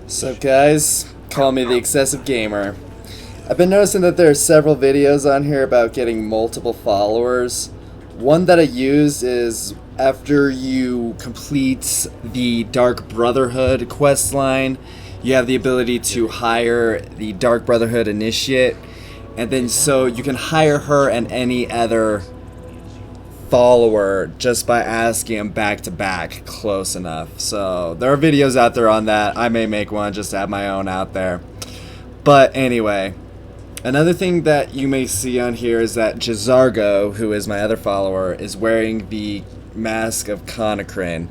Sup guys, call me the excessive gamer. I've been noticing that there are several videos on here about getting multiple followers. One that I used is after you complete the Dark Brotherhood quest line, you have the ability to hire the Dark Brotherhood Initiate, and then so you can hire her and any other follower just by asking them back to back close enough. So there are videos out there on that. I may make one just to have my own out there. But anyway, another thing that you may see on here is that Jazargo, who is my other follower, is wearing the mask of Konahkrin.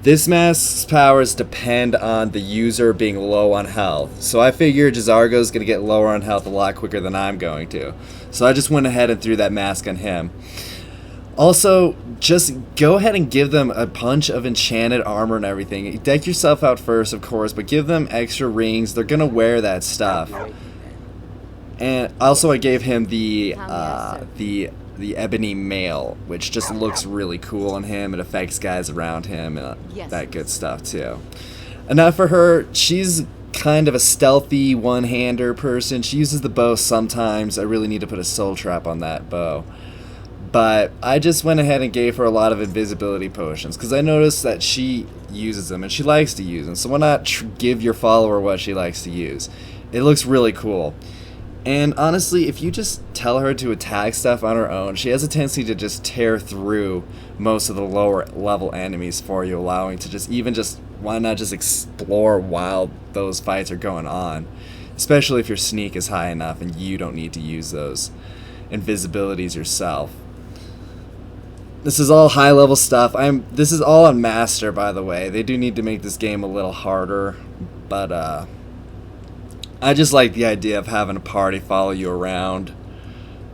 This mask's powers depend on the user being low on health. So I figure Jazargo's going to get lower on health a lot quicker than I'm going to. So I just went ahead and threw that mask on him. Also, just go ahead and give them a bunch of enchanted armor and everything. Deck yourself out first, of course, but give them extra rings. They're going to wear that stuff. And also I gave him the ebony mail, which just looks really cool on him. It affects guys around him, that good stuff too. And now for her, she's kind of a stealthy one-hander person. She uses the bow sometimes. I really need to put a soul trap on that bow. But I just went ahead and gave her a lot of invisibility potions because I noticed that she uses them and she likes to use them. So why not give your follower what she likes to use? It looks really cool. And honestly, if you just tell her to attack stuff on her own, she has a tendency to just tear through most of the lower level enemies for you, allowing to why not just explore while those fights are going on? Especially if your sneak is high enough and you don't need to use those invisibilities yourself. This is all high level stuff. This is all on Master, by the way. They do need to make this game a little harder, but I just like the idea of having a party follow you around.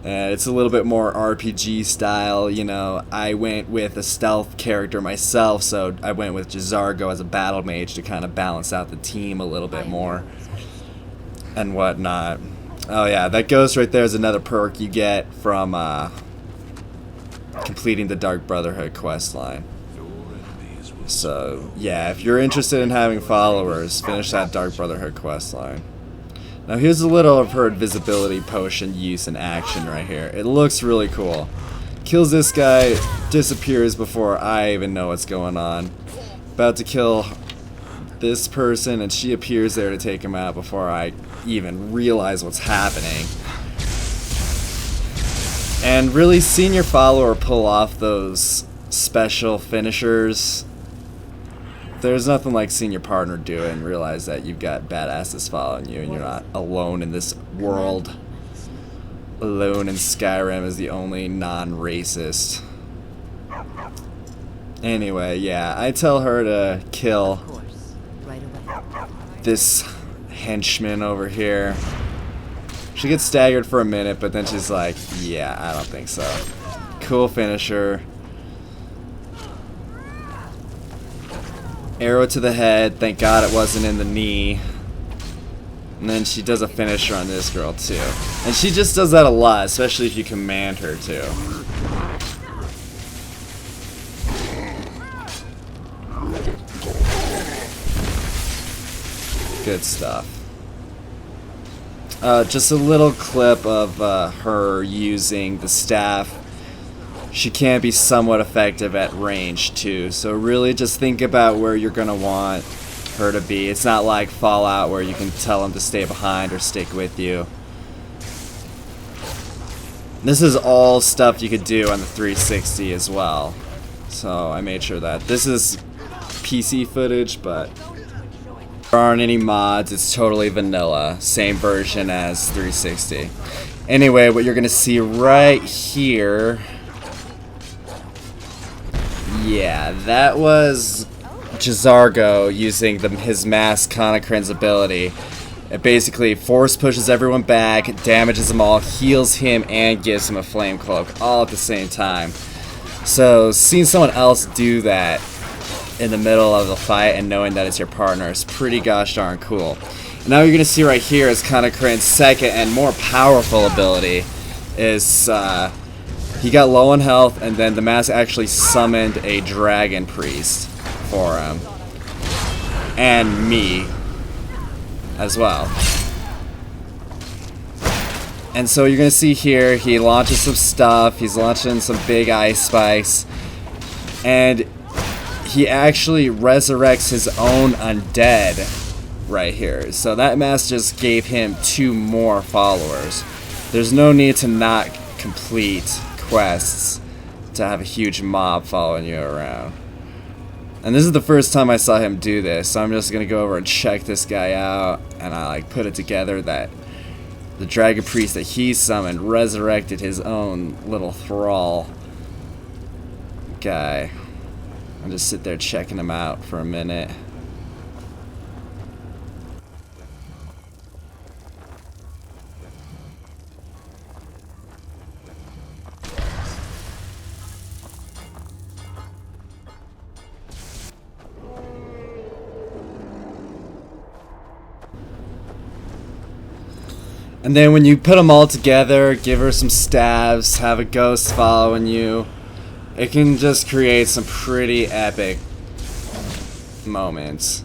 It's a little bit more RPG style, you know. I went with a stealth character myself, so I went with Jazargo as a battle mage to kind of balance out the team a little bit more and whatnot. Oh yeah, that ghost right there is another perk you get from completing the Dark Brotherhood quest line. So yeah, if you're interested in having followers, finish that Dark Brotherhood quest line. Now here's a little of her invisibility potion use in action right here. It looks really cool. Kills this guy, disappears before I even know what's going on. About to kill this person and she appears there to take him out before I even realize what's happening. And really seeing your follower pull off those special finishers, there's nothing like seeing your partner do it and realize that you've got badasses following you and you're not alone in this world. Alone in Skyrim as the only non-racist. Anyway, yeah, I tell her to kill this henchman over here. She gets staggered for a minute, but then she's like, yeah, I don't think so. Cool finisher. Arrow to the head. Thank God it wasn't in the knee. And then she does a finisher on this girl too. And she just does that a lot, especially if you command her to. Good stuff. Just a little clip of her using the staff. She can be somewhat effective at range too, so really just think about where you're gonna want her to be. It's not like Fallout where you can tell them to stay behind or stick with you. This is all stuff you could do on the 360 as well, so I made sure that this is PC footage, but there aren't any mods. It's totally vanilla, same version as 360. Anyway, what you're gonna see right here, yeah, that was Jazargo using his mask Konahkrin's ability. It basically force pushes everyone back, damages them all, heals him, and gives him a flame cloak all at the same time. So seeing someone else do that in the middle of the fight and knowing that it's your partner is pretty gosh darn cool. And now you're gonna see right here is Konahkrin's second and more powerful ability is he got low on health and then the mask actually summoned a dragon priest for him and me as well. And so you're gonna see here, he launches some stuff, he's launching some big ice spikes, and he actually resurrects his own undead right here. So that mask just gave him 2 more followers. There's no need to not complete quests to have a huge mob following you around. And this is the first time I saw him do this, so I'm just gonna go over and check this guy out, and I like put it together that the dragon priest that he summoned resurrected his own little thrall guy. I'll just sit there checking him out for a minute. And then when you put them all together, give her some stabs, have a ghost following you, it can just create some pretty epic moments.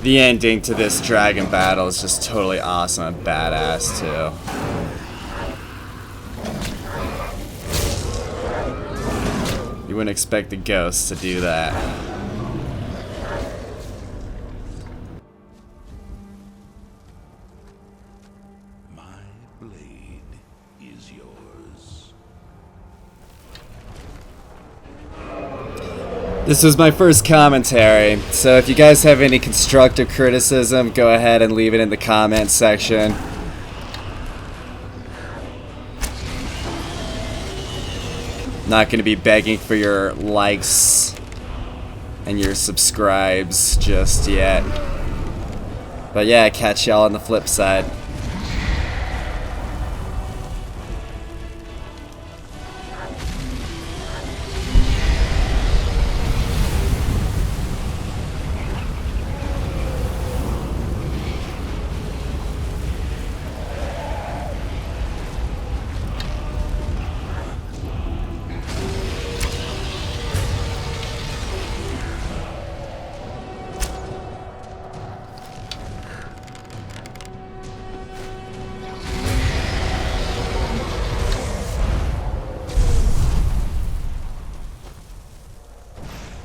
The ending to this dragon battle is just totally awesome and badass too. You wouldn't expect the ghost to do that. My blade is yours. This was my first commentary, so if you guys have any constructive criticism, go ahead and leave it in the comments section. Not going to be begging for your likes and your subscribes just yet. But yeah, catch y'all on the flip side.